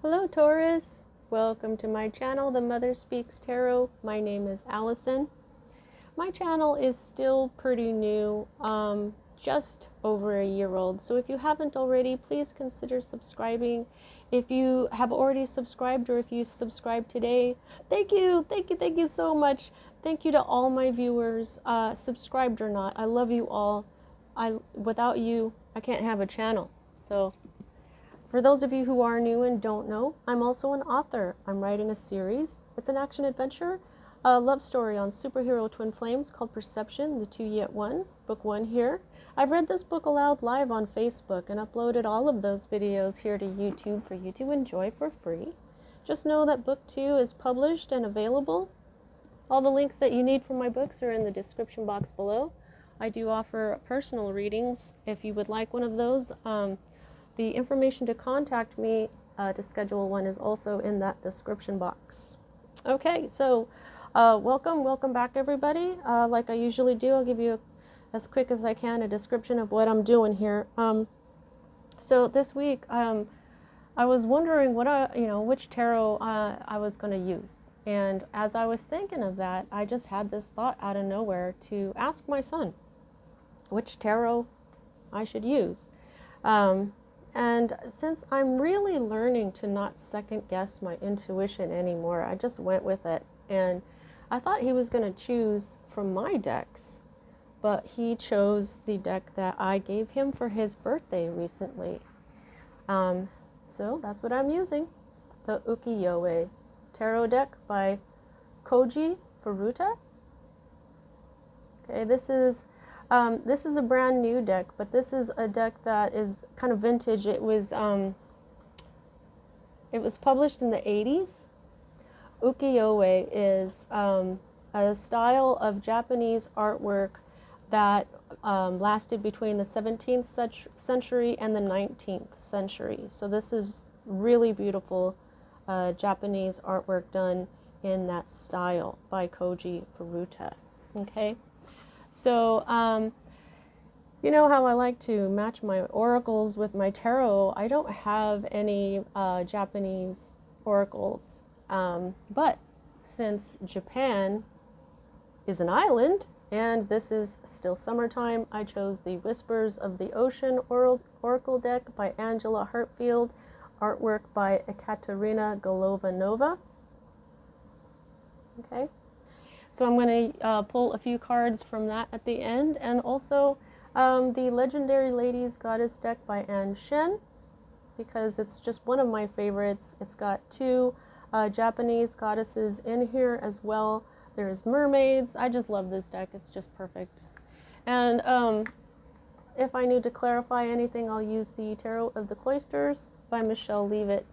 Hello Taurus, welcome to my channel, The Mother Speaks Tarot. My name is Allison. My channel is still pretty new, just over a year old. So if you haven't already, please consider subscribing. If you have already subscribed or if you subscribed today, thank you so much. Thank you to all my viewers, subscribed or not. I love you all. Without you, I can't have a channel. So for those of you who are new and don't know, I'm also an author. I'm writing a series. It's an action adventure, a love story on superhero twin flames called Perception, the Two Yet One, book 1 here. I've read this book aloud live on Facebook and uploaded all of those videos here to YouTube for you to enjoy for free. Just know that book 2 is published and available. All the links that you need for my books are in the description box below. I do offer personal readings if you would like one of those. The information to contact me to schedule one is also in that description box. Okay, so welcome back everybody. Like I usually do, I'll give you, as quick as I can, a description of what I'm doing here. So this week, I was wondering which tarot I was going to use. And as I was thinking of that, I just had this thought out of nowhere to ask my son which tarot I should use. And since I'm really learning to not second guess my intuition anymore, I just went with it. And I thought he was going to choose from my decks, but he chose the deck that I gave him for his birthday recently. So that's what I'm using, the Ukiyo-e Tarot deck by Koji Furuta. Okay, this is a brand new deck, but this is a deck that is kind of vintage. It was published in the 80s. Ukiyo-e is a style of Japanese artwork that lasted between the 17th century and the 19th century. So this is really beautiful Japanese artwork done in that style by Koji Furuta. Okay. So, you know how I like to match my oracles with my tarot. I don't have any Japanese oracles, but since Japan is an island and this is still summertime, I chose the Whispers of the Ocean Oracle deck by Angela Hartfield, artwork by Ekaterina Golova-Nova. Okay. So I'm going to pull a few cards from that at the end, and also the Legendary Ladies Goddess deck by Anne Shen, because it's just one of my favorites. It's got two Japanese goddesses in here as well. There's mermaids. I just love this deck. It's just perfect. And if I need to clarify anything, I'll use the Tarot of the Cloisters by Michelle Leavitt.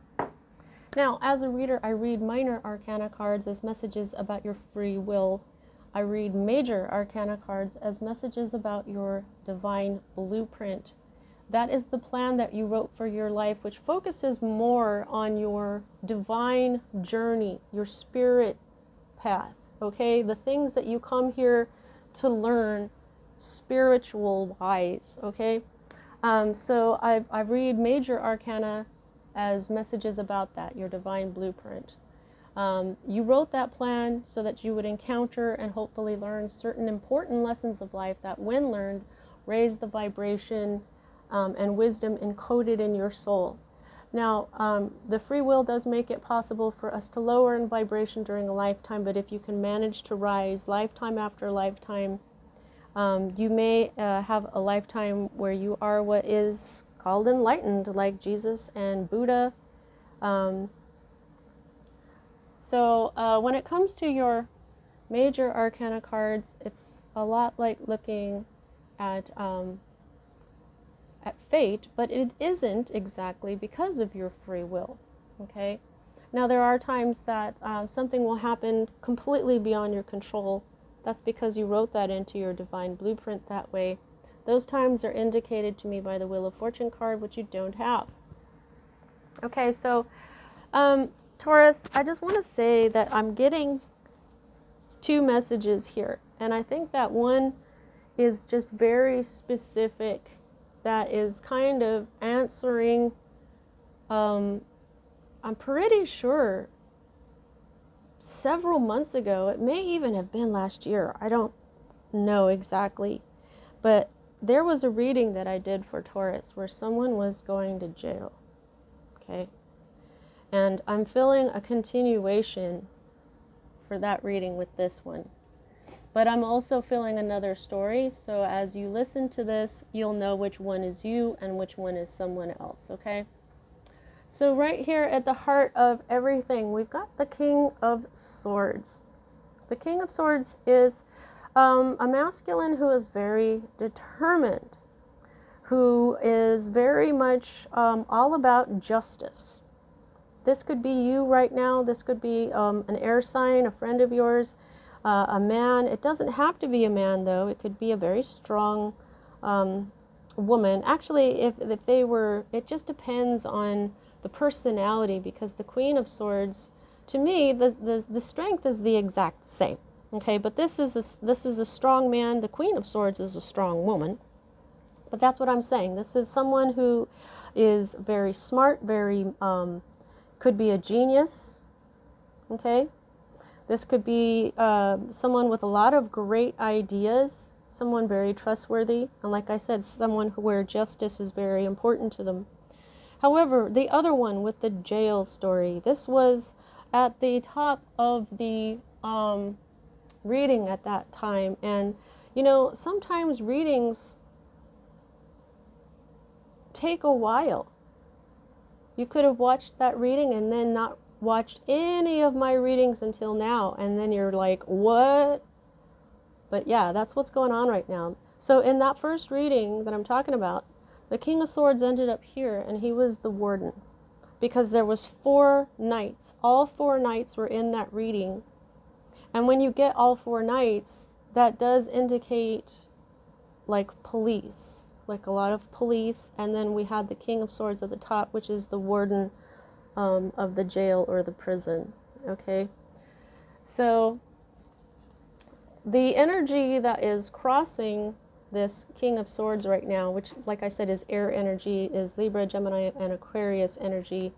Now, as a reader, I read minor arcana cards as messages about your free will. I read major arcana cards as messages about your divine blueprint. That is the plan that you wrote for your life, which focuses more on your divine journey, your spirit path, okay? The things that you come here to learn spiritual-wise, okay? So I read major arcana as messages about that, your divine blueprint. You wrote that plan so that you would encounter and hopefully learn certain important lessons of life that, when learned, raise the vibration and wisdom encoded in your soul. Now, the free will does make it possible for us to lower in vibration during a lifetime, but if you can manage to rise lifetime after lifetime, you may have a lifetime where you are what is called enlightened, like Jesus and Buddha. So when it comes to your major arcana cards, it's a lot like looking at fate, but it isn't exactly because of your free will. Okay. Now there are times that something will happen completely beyond your control. That's because you wrote that into your divine blueprint that way. Those times are indicated to me by the Wheel of Fortune card, which you don't have. Okay, so Taurus, I just want to say that I'm getting two messages here. And I think that one is just very specific, that is kind of answering I'm pretty sure several months ago, it may even have been last year, I don't know exactly, but there was a reading that I did for Taurus where someone was going to jail, okay? And I'm feeling a continuation for that reading with this one. But I'm also feeling another story, so as you listen to this, you'll know which one is you and which one is someone else, okay? So right here at the heart of everything, we've got the King of Swords. The King of Swords is a masculine who is very determined, who is very much all about justice. This could be you right now. This could be an air sign, a friend of yours, a man. It doesn't have to be a man, though. It could be a very strong woman. Actually, if they were, it just depends on the personality, because the Queen of Swords, to me, the strength is the exact same. Okay, but this is a strong man. The Queen of Swords is a strong woman. But that's what I'm saying. This is someone who is very smart, very could be a genius. Okay, this could be someone with a lot of great ideas, someone very trustworthy, and like I said, someone where justice is very important to them. However, the other one with the jail story, this was at the top of the reading at that time. And, you know, sometimes readings take a while. You could have watched that reading and then not watched any of my readings until now. And then you're like, what? But yeah, that's what's going on right now. So in that first reading that I'm talking about, the King of Swords ended up here, and he was the warden, because there was 4 knights. All 4 knights were in that reading. And when you get all 4 knights, that does indicate like police, like a lot of police. And then we had the King of Swords at the top, which is the warden of the jail or the prison. Okay, so the energy that is crossing this King of Swords right now, which, like I said, is air energy, is Libra, Gemini, and Aquarius energy.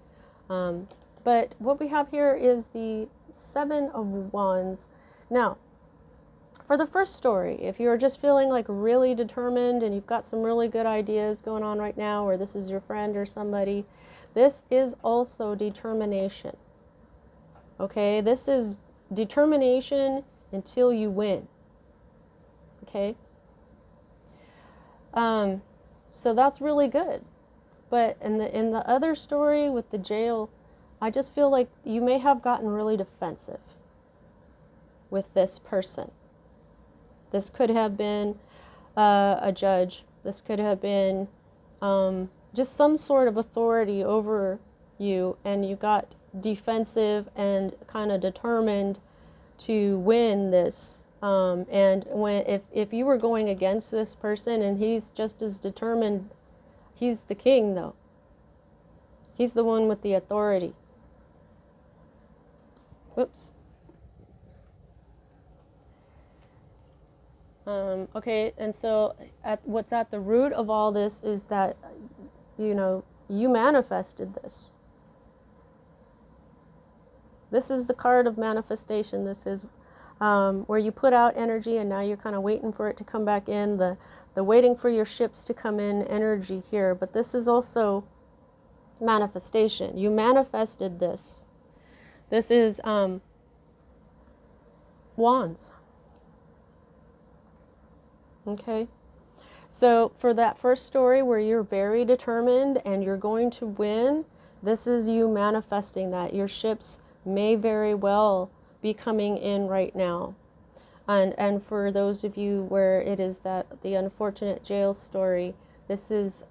But what we have here is the 7 of Wands. Now, for the first story, if you're just feeling like really determined and you've got some really good ideas going on right now, or this is your friend or somebody, this is also determination. Okay, this is determination until you win. Okay. So that's really good. But in the other story with the jail, I just feel like you may have gotten really defensive with this person. This could have been a judge. This could have been just some sort of authority over you, and you got defensive and kind of determined to win this. And if you were going against this person and he's just as determined, he's the king though. He's the one with the authority. Whoops. Okay, and so what's at the root of all this is that, you know, you manifested this. This is the card of manifestation. This is where you put out energy and now you're kind of waiting for it to come back in, the waiting for your ships to come in energy here. But this is also manifestation. You manifested this. This is wands. Okay, so for that first story where you're very determined and you're going to win, this is you manifesting that. Your ships may very well be coming in right now. And for those of you where it is that the unfortunate jail story, this is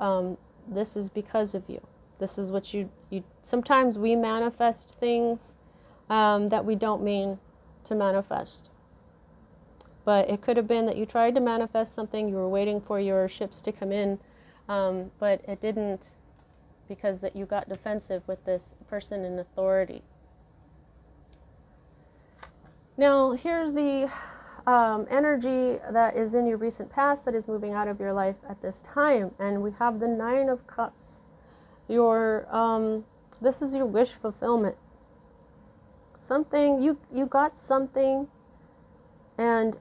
because of you. This is what you sometimes we manifest things that we don't mean to manifest. But it could have been that you tried to manifest something, you were waiting for your ships to come in, but it didn't, because that you got defensive with this person in authority. Now, here's the energy that is in your recent past that is moving out of your life at this time. And we have the 9 of Cups. The This is your wish fulfillment. Something, you got something, and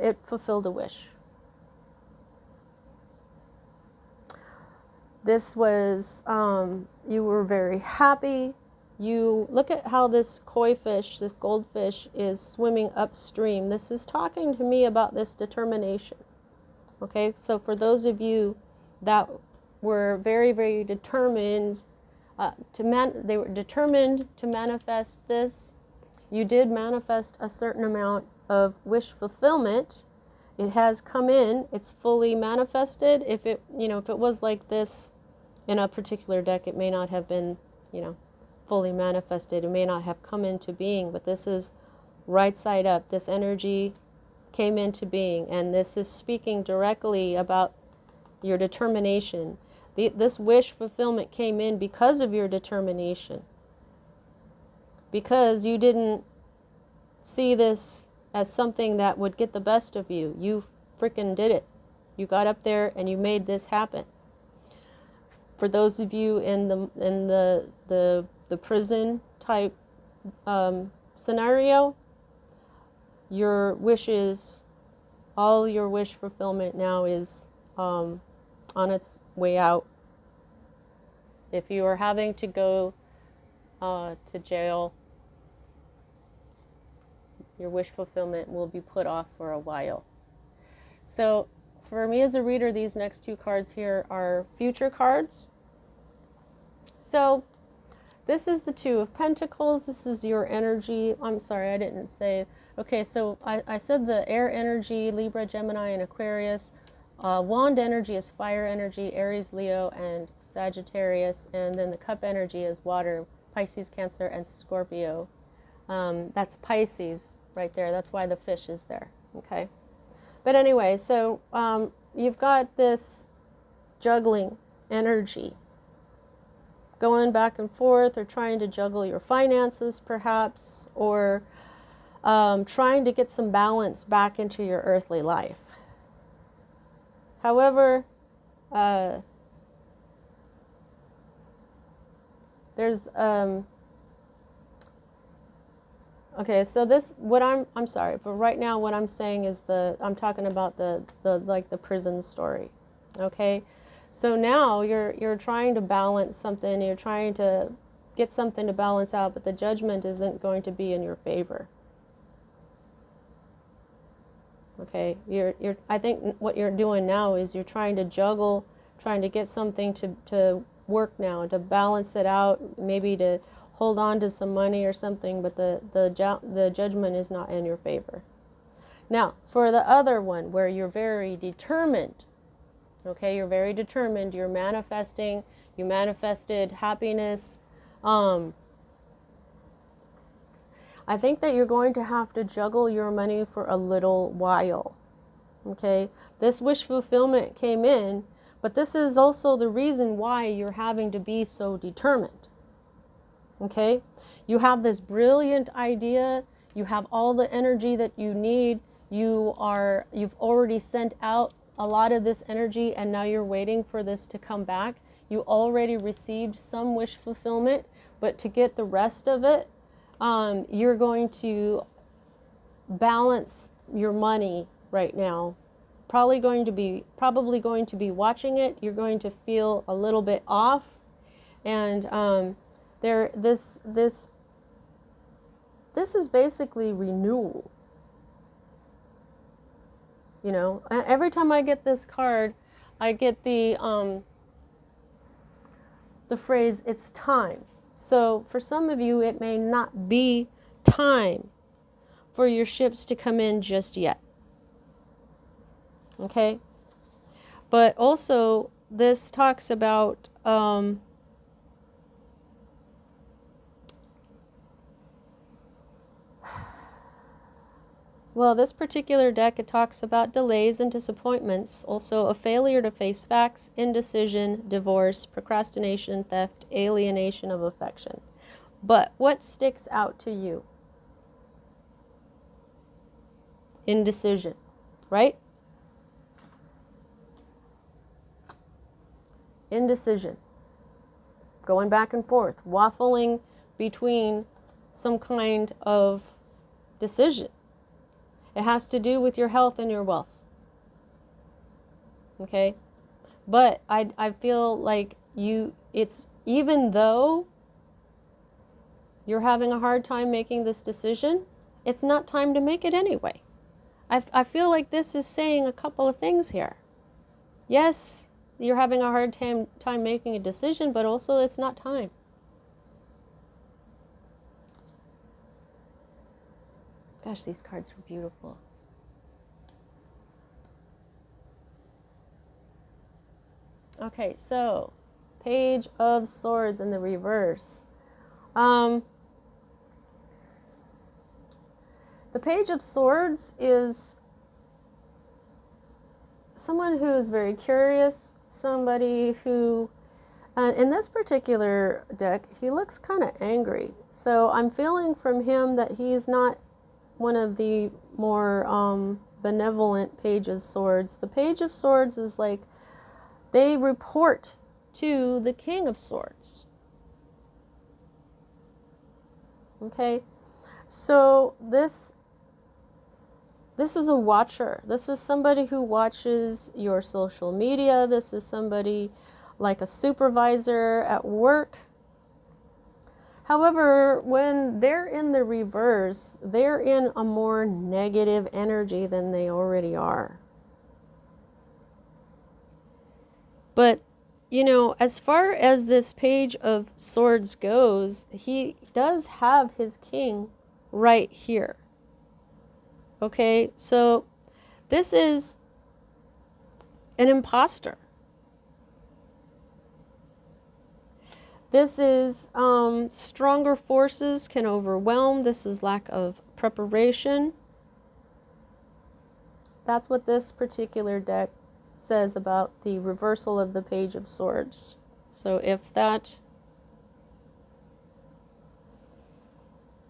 it fulfilled a wish. This was, you were very happy. You look at how this koi fish, this goldfish, is swimming upstream. This is talking to me about this determination. Okay, so for those of you that were very, very determined they were determined to manifest this, you did manifest a certain amount of wish fulfillment. It has come in, it's fully manifested. If it, if it was like this in a particular deck, it may not have been, fully manifested. It may not have come into being, but this is right side up. This energy came into being, and this is speaking directly about your determination. This wish fulfillment came in because of your determination. Because you didn't see this as something that would get the best of you. You freaking did it. You got up there and you made this happen. For those of you in the prison type scenario, your wishes, all your wish fulfillment now is on its way out. If you are having to go to jail, your wish fulfillment will be put off for a while. So for me as a reader, these next two cards here are future cards. So this is the Two of Pentacles. This is your energy. I'm sorry, I didn't say. Okay, so I said the air energy, Libra, Gemini, and Aquarius. Wand energy is fire energy, Aries, Leo, and Sagittarius. And then the cup energy is water, Pisces, Cancer, and Scorpio. That's Pisces right there. That's why the fish is there. Okay. But anyway, so you've got this juggling energy going back and forth, or trying to juggle your finances perhaps, or trying to get some balance back into your earthly life. However, there's okay, so this, what I'm sorry, but right now what I'm saying is I'm talking about the like the prison story. Okay, so now you're trying to balance something, you're trying to get something to balance out, but the judgment isn't going to be in your favor. Okay, I think what you're doing now is you're trying to juggle, trying to get something to work now, to balance it out, maybe to hold on to some money or something, but the judgment is not in your favor. Now, for the other one, where you're very determined, okay, you're very determined, you're manifesting, you manifested happiness. I think that you're going to have to juggle your money for a little while. Okay, this wish fulfillment came in, but this is also the reason why you're having to be so determined. Okay, you have this brilliant idea, you have all the energy that you need, you've already sent out a lot of this energy, and now you're waiting for this to come back. You already received some wish fulfillment, but to get the rest of it, you're going to balance your money right now. Probably going to be watching it. You're going to feel a little bit off, and this is basically renewal. You know, every time I get this card, I get the phrase, "It's time." So for some of you, it may not be time for your ships to come in just yet. Okay? But also, this talks about well, this particular deck, it talks about delays and disappointments, also a failure to face facts, indecision, divorce, procrastination, theft, alienation of affection. But what sticks out to you? Indecision, right? Indecision. going back and forth, waffling between some kind of decision. It has to do with your health and your wealth. Okay? But I feel like it's, even though you're having a hard time making this decision, it's not time to make it anyway. I feel like this is saying a couple of things here. Yes, you're having a hard time making a decision, but also it's not time. Gosh, these cards were beautiful. Okay, so Page of Swords in the reverse. The Page of Swords is someone who is very curious, somebody who, in this particular deck, he looks kind of angry. So I'm feeling from him that he's not one of the more benevolent Page of Swords. The Page of Swords is like, they report to the King of Swords. Okay, so this is a watcher. This is somebody who watches your social media. This is somebody like a supervisor at work. However, when they're in the reverse, they're in a more negative energy than they already are. But, you know, as far as this Page of Swords goes, he does have his king right here. Okay, so this is an imposter. This is stronger forces can overwhelm. This is lack of preparation. That's what this particular deck says about the reversal of the Page of Swords. So if that,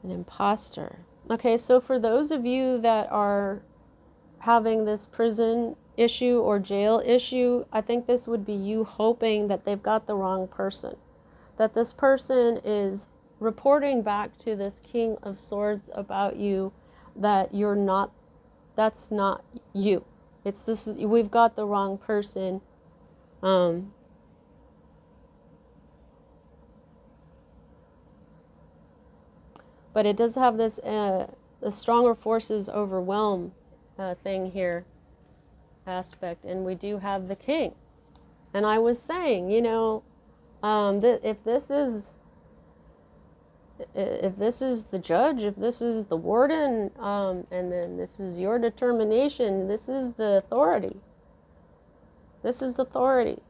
an imposter. Okay, so for those of you that are having this prison issue or jail issue, I think this would be you hoping that they've got the wrong person. That this person is reporting back to this King of Swords about you, that you're not, that's not you. It's this is, we've got the wrong person. But it does have this the stronger forces overwhelm thing here aspect, and we do have the king. And I was saying, you know, if this is the judge, if this is the warden, and then this is your determination, this is the authority. This is authority.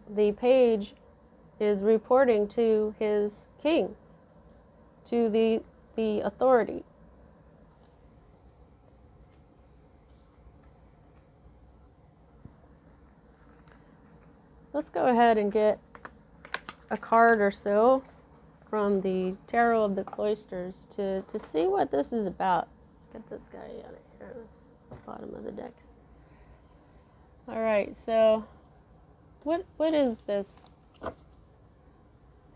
The page is reporting to his king, to the authority. Let's go ahead and get a card or so from the Tarot of the Cloisters to see what this is about. Let's get this guy out of here. This is the bottom of the deck. All right, so what is this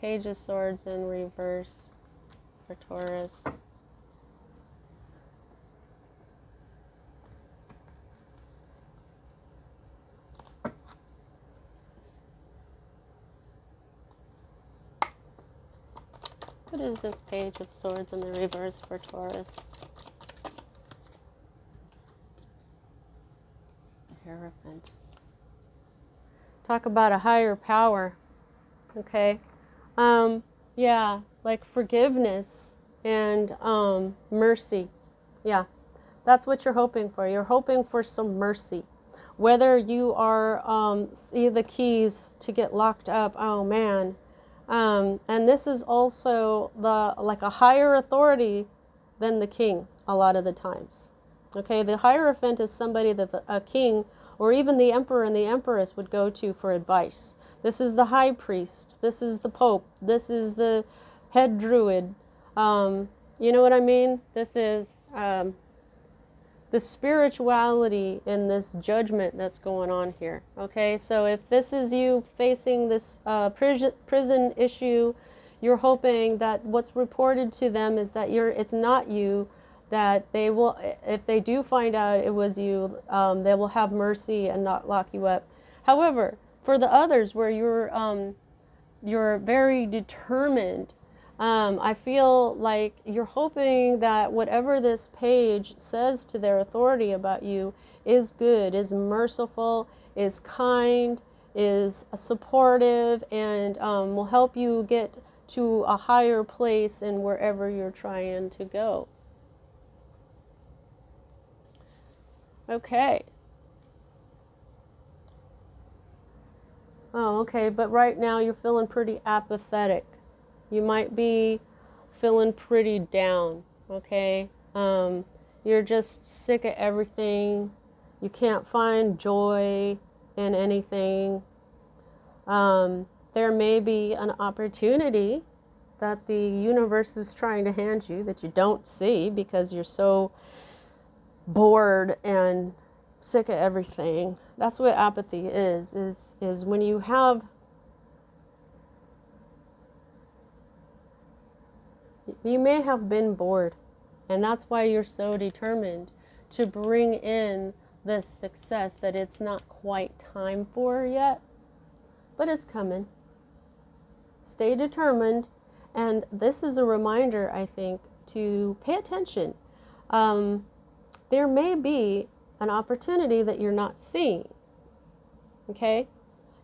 Page of Swords in reverse for Taurus? What is this Page of Swords in the reverse for Taurus? Hierophant. Talk about a higher power. Okay. Yeah, like forgiveness and mercy. Yeah, that's what you're hoping for. You're hoping for some mercy. Whether you are see the keys to get locked up, oh man. And this is also like a higher authority than the king a lot of the times. Okay, the Hierophant is somebody that a king or even the emperor and the empress would go to for advice. This is the high priest. This is the pope. This is the head druid. You know what I mean? This is the spirituality in this judgment that's going on here. Okay, so if this is you facing this prison issue, you're hoping that what's reported to them is that it's not you, that they will, if they do find out it was you, they will have mercy and not lock you up. However, for the others where you're very determined, I feel like you're hoping that whatever this page says to their authority about you is good, is merciful, is kind, is supportive, and will help you get to a higher place in wherever you're trying to go. Okay. Oh, okay, but right now you're feeling pretty apathetic. You might be feeling pretty down, okay? You're just sick of everything. You can't find joy in anything. There may be an opportunity that the universe is trying to hand you that you don't see because you're so bored and sick of everything. That's what apathy is when you have, you may have been bored, and that's why you're so determined to bring in this success that it's not quite time for yet, but it's coming. Stay determined, and this is a reminder, I think, to pay attention. There may be an opportunity that you're not seeing, okay?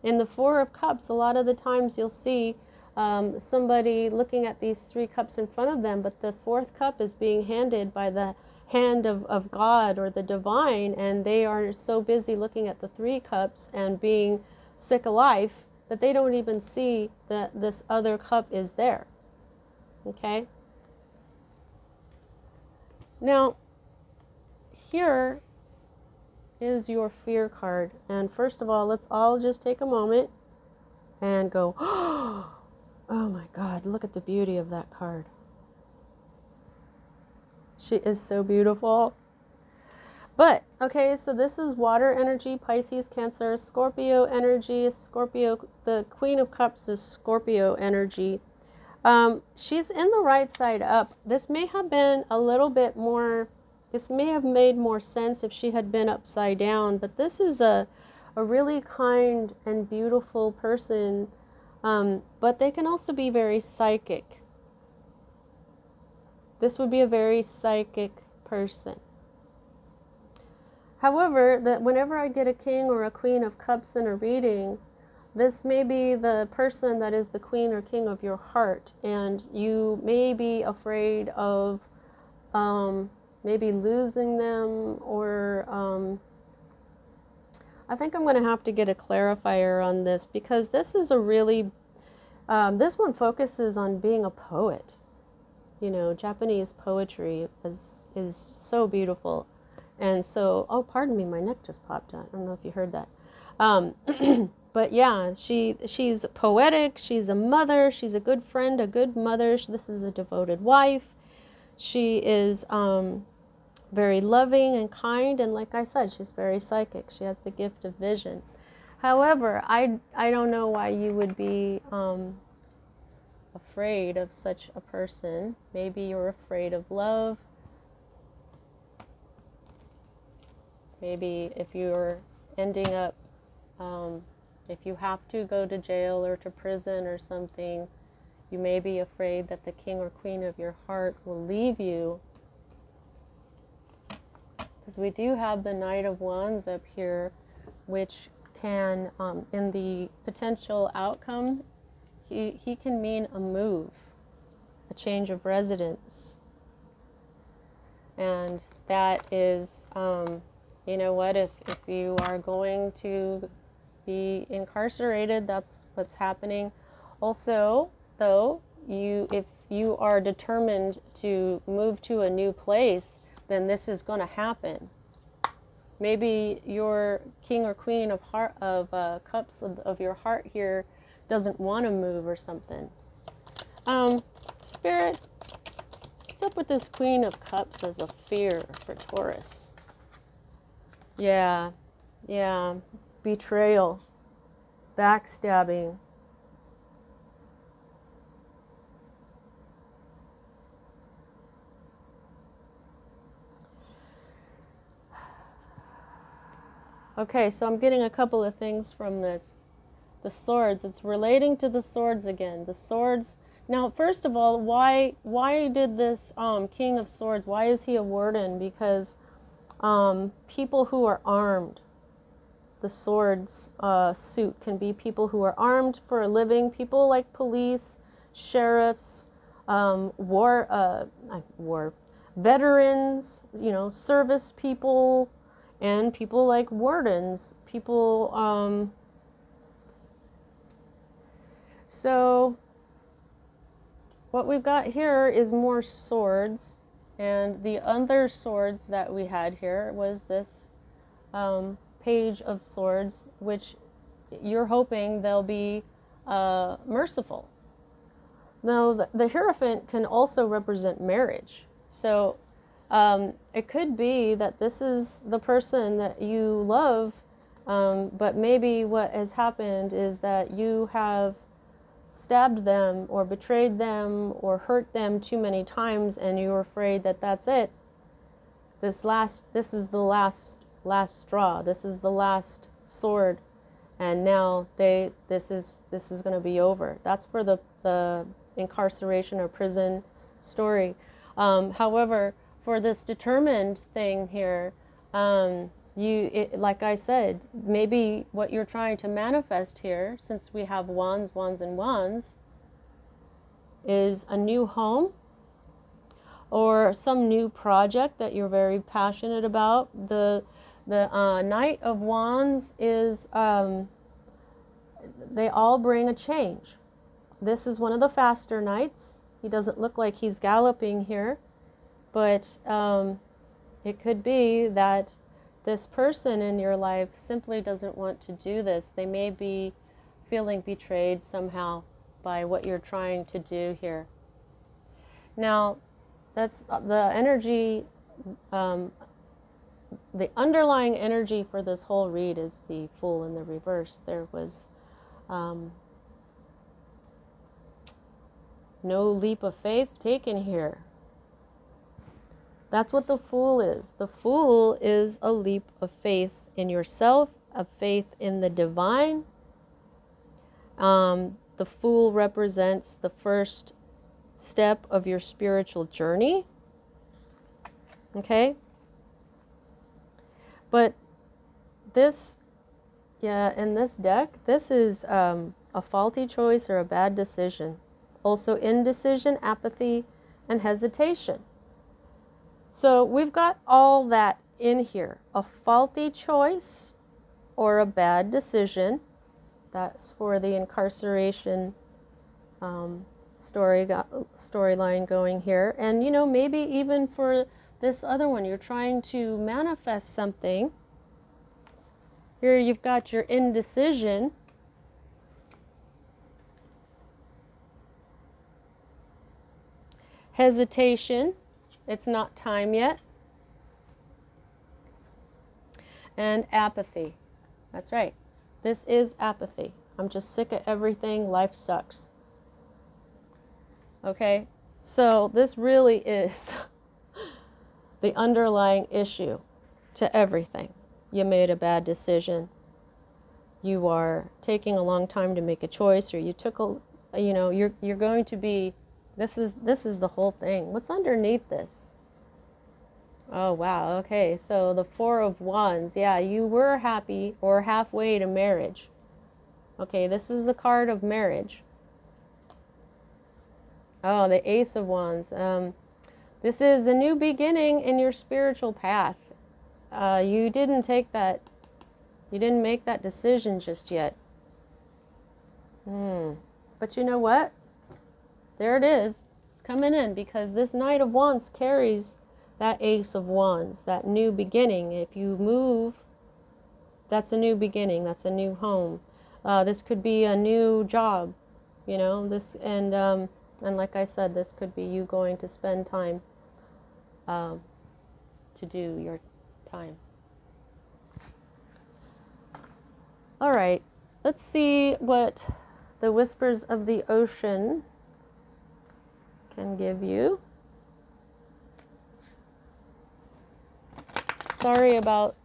In the Four of Cups, a lot of the times you'll see somebody looking at these 3 cups in front of them, but the 4th cup is being handed by the hand of God or the divine, and they are so busy looking at the 3 cups and being sick of life that they don't even see that this other cup is there, okay? Now, here is your fear card, and first of all, let's all just take a moment and go, oh my God, look at the beauty of that card. She is so beautiful. But, okay, so this is water energy, Pisces, Cancer, Scorpio energy. Scorpio, the Queen of Cups is Scorpio energy. She's in the right side up. This may have been a little bit more, this may have made more sense if she had been upside down, but this is a really kind and beautiful person, but they can also be very psychic. This would be a very psychic person. However, that whenever I get a King or a Queen of Cups in a reading, this may be the person that is the Queen or King of your heart, and you may be afraid of maybe losing them, or I think I'm going to have to get a clarifier on this, because this is a really, this one focuses on being a poet. You know, Japanese poetry is so beautiful. And so, oh, pardon me, my neck just popped out. I don't know if you heard that. But yeah, she's poetic, she's a mother, she's a good friend, a good mother. This is a devoted wife. She is very loving and kind, and like I said, she's very psychic. She has the gift of vision. However, I don't know why you would be afraid of such a person. Maybe you're afraid of love. Maybe if you're ending up, if you have to go to jail or to prison or something, you may be afraid that the King or Queen of your heart will leave you. Because we do have the Knight of Wands up here, which can, in the potential outcome, he can mean a move, a change of residence. And that is, you know what, if you are going to be incarcerated, that's what's happening. Also, though, if you are determined to move to a new place, then this is going to happen. Maybe your King or Queen of Cups of your heart here doesn't want to move or something. Spirit, what's up with this Queen of Cups as a fear for Taurus? Yeah, yeah. Betrayal, backstabbing. Okay, so I'm getting a couple of things from this. The swords, it's relating to the swords again. The swords. Now, first of all, why did this King of Swords, why is he a warden? Because people who are armed, the swords suit can be people who are armed for a living, people like police, sheriffs, war veterans, you know, service people, and people like wardens, people. So what we've got here is more swords, and the other swords that we had here was this page of swords, which you're hoping they'll be merciful. Now, the Hierophant can also represent marriage. So it could be that this is the person that you love, but maybe what has happened is that you have stabbed them or betrayed them or hurt them too many times, and you're afraid that that's it. This is the last straw. This is the last sword, and now this is going to be over. That's for the incarceration or prison story. However, for this determined thing here, like I said, maybe what you're trying to manifest here, since we have wands, wands, and wands, is a new home or some new project that you're very passionate about. The Knight of Wands is, they all bring a change. This is one of the faster knights. He doesn't look like he's galloping here, but it could be that this person in your life simply doesn't want to do this. They may be feeling betrayed somehow by what you're trying to do here. Now, that's the energy, the underlying energy for this whole read is the Fool in the reverse. There was no leap of faith taken here. That's what the Fool is. The Fool is a leap of faith in yourself, of faith in the divine. The Fool represents the first step of your spiritual journey. Okay? But this, in this deck, this is a faulty choice or a bad decision. Also indecision, apathy, and hesitation. So we've got all that in here. A faulty choice or a bad decision. That's for the incarceration storyline going here. And, you know, maybe even for this other one, you're trying to manifest something. Here you've got your indecision. Hesitation. It's not time yet. And apathy. That's right. This is apathy. I'm just sick of everything. Life sucks. Okay? So this really is the underlying issue to everything. You made a bad decision. You are taking a long time to make a choice, or you took you're going to be, this is the whole thing. What's underneath this? Oh, wow. Okay. So the Four of Wands. Yeah, you were happy or halfway to marriage. Okay, this is the card of marriage. Oh, the Ace of Wands. This is a new beginning in your spiritual path. You didn't make that decision just yet. But you know what? There it is. It's coming in, because this Knight of Wands carries that Ace of Wands, that new beginning. If you move, that's a new beginning. That's a new home. This could be a new job, you know. And like I said, this could be you going to spend time to do your time. All right, let's see what the whispers of the ocean can give you. Sorry about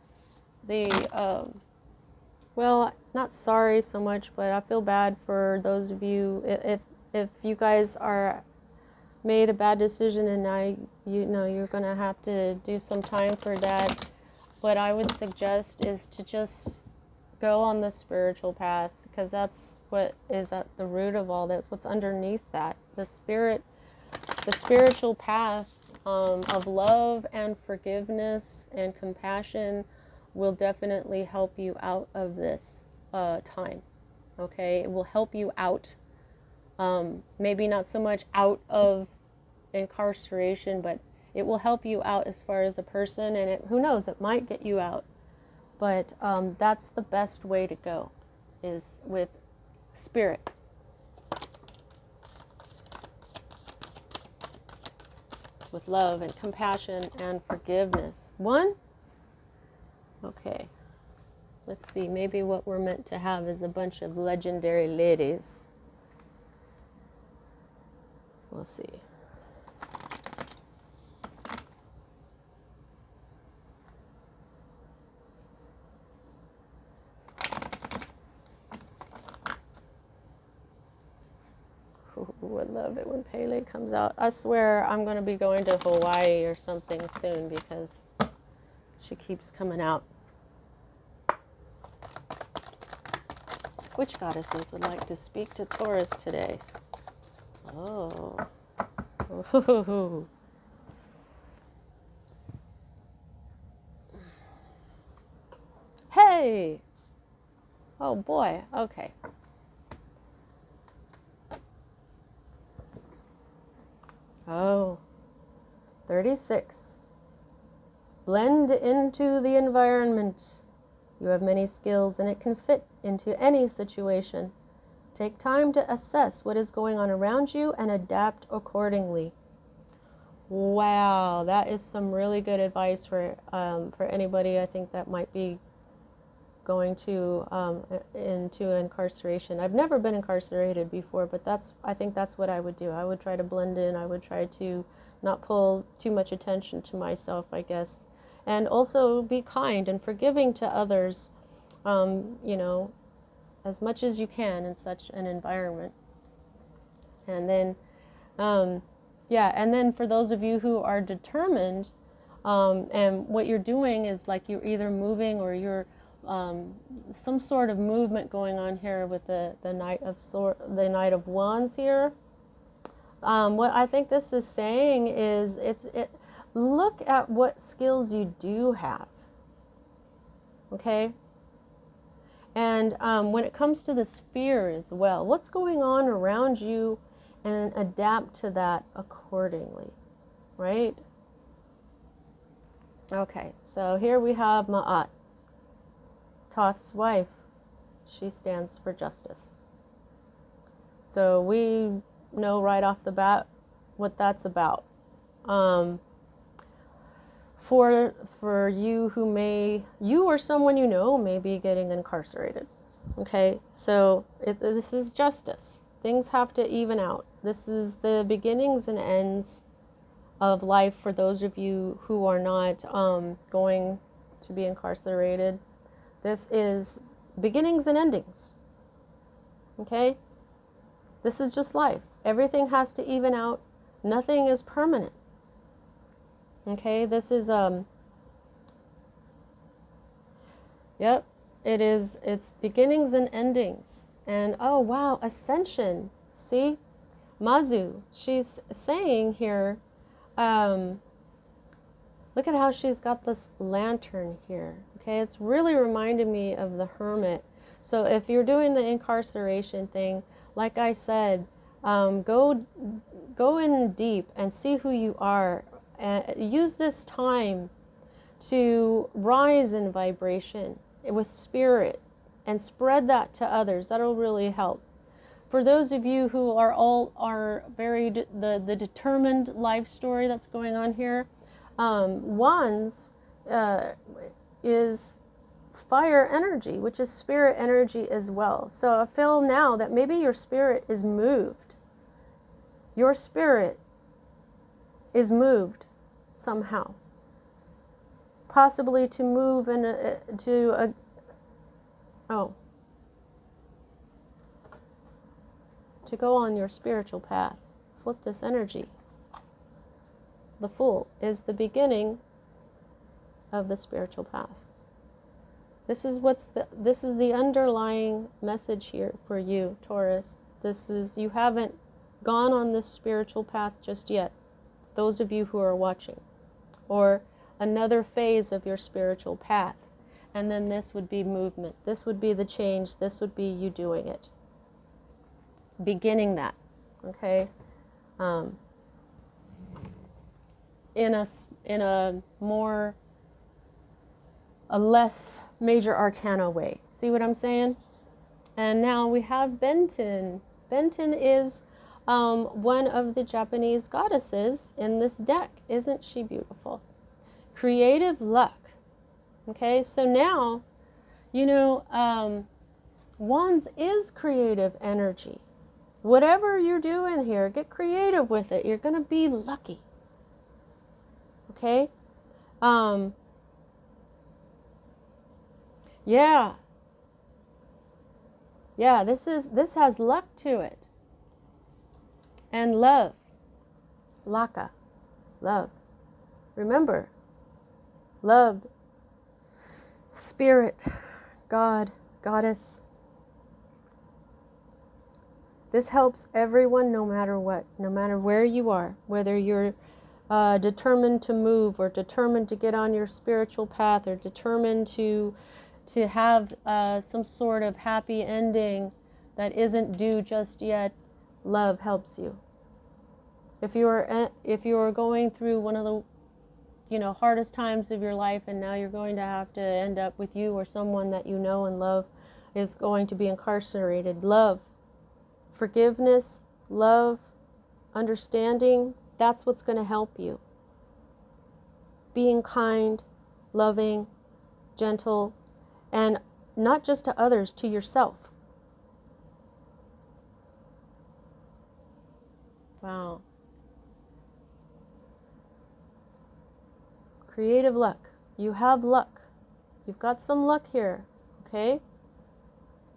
the, well, not sorry so much, but I feel bad for those of you, if you guys are made a bad decision and now you know you're going to have to do some time for that. What I would suggest is to just go on the spiritual path, because that's what is at the root of all this, what's underneath that. The spiritual path of love and forgiveness and compassion will definitely help you out of this time. Okay, it will help you out. Maybe not so much out of incarceration, but it will help you out as far as a person, and who knows, it might get you out. But that's the best way to go, is with spirit. With love and compassion and forgiveness. One? Okay. Let's see, maybe what we're meant to have is a bunch of legendary ladies. We'll see. Ooh, I love it when Pele comes out. I swear I'm going to be going to Hawaii or something soon because she keeps coming out. Which goddesses would like to speak to Taurus today? Oh. Ooh. Hey! Oh boy, okay. Oh, 36. Blend into the environment. You have many skills and it can fit into any situation. Take time to assess what is going on around you and adapt accordingly. Wow, that is some really good advice for anybody I think that might be going to into incarceration. I've never been incarcerated before, but I think that's what I would do. I would try to blend in. I would try to not pull too much attention to myself, I guess, and also be kind and forgiving to others, you know, as much as you can in such an environment. And then, yeah, and then for those of you who are determined, and what you're doing is like you're either moving or you're some sort of movement going on here with the Knight of Wands here. What I think this is saying is look at what skills you do have. Okay? And when it comes to the sphere as well, what's going on around you, and adapt to that accordingly, right? Okay, so here we have Ma'at, Thoth's wife. She stands for justice. So we know right off the bat what that's about. For you who you or someone you know may be getting incarcerated. Okay, so this is justice. Things have to even out. This is the beginnings and ends of life for those of you who are not going to be incarcerated. This is beginnings and endings. Okay? This is just life. Everything has to even out. Nothing is permanent. Okay? This is yep, it's beginnings and endings. And oh wow, ascension. See? Mazu, she's saying here, look at how she's got this lantern here. Okay, it's really reminding me of the hermit. So if you're doing the incarceration thing, like I said, go in deep and see who you are. Use this time to rise in vibration with spirit and spread that to others. That'll really help. For those of you who are very the determined life story that's going on here, Wands is fire energy, which is spirit energy as well. So I feel now that maybe your spirit is moved. Your spirit is moved somehow. Possibly to move to go on your spiritual path. Flip this energy. The Fool is the beginning of the spiritual path. This is the underlying message here for you, Taurus. You haven't gone on this spiritual path just yet. Those of you who are watching, or another phase of your spiritual path. And then this would be movement. This would be the change. This would be you doing it. Beginning that, okay? In a less major arcana way. See what I'm saying? And now we have Benton. Benton is one of the Japanese goddesses in this deck. Isn't she beautiful? Creative luck. Okay, so now, Wands is creative energy. Whatever you're doing here, get creative with it. You're going to be lucky. Okay? Yeah, this has luck to it. And love. Laka. Love. Remember, love, spirit, God, goddess. This helps everyone no matter what, no matter where you are, whether you're determined to move or determined to get on your spiritual path or determined to have some sort of happy ending that isn't due just yet. Love helps you. If you are going through one of the hardest times of your life, and now you're going to have to end up with you or someone that you know and love is going to be incarcerated. Love, forgiveness, love, understanding, that's what's going to help you. Being kind, loving, gentle, and not just to others, to yourself. Wow. Creative luck. You have luck. You've got some luck here, okay?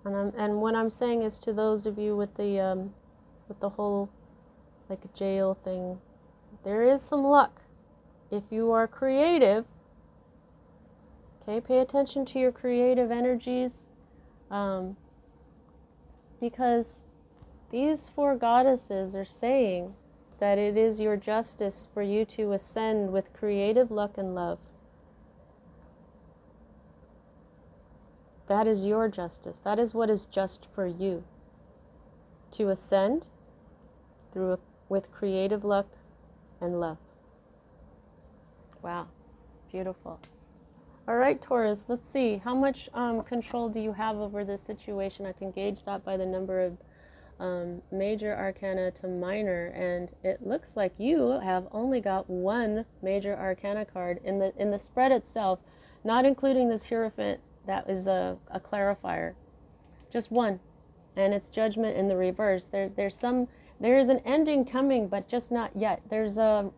And what I'm saying is to those of you with the whole like jail thing, there is some luck. If you are creative, okay, pay attention to your creative energies, because these four goddesses are saying that it is your justice for you to ascend with creative luck and love. That is your justice. That is what is just for you. To ascend with creative luck and love. Wow, beautiful. All right, Taurus, let's see. How much control do you have over this situation? I can gauge that by the number of major arcana to minor, and it looks like you have only got one major arcana card in the spread itself, not including this Hierophant that is a clarifier. Just one, and it's Judgment in the reverse. There is an ending coming, but just not yet. There's a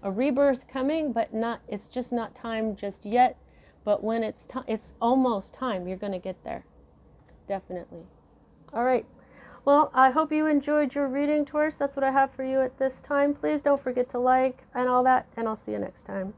rebirth coming, but it's just not time just yet. But when it's almost time. You're going to get there, definitely. All right. Well, I hope you enjoyed your reading, Taurus. That's what I have for you at this time. Please don't forget to like and all that, and I'll see you next time.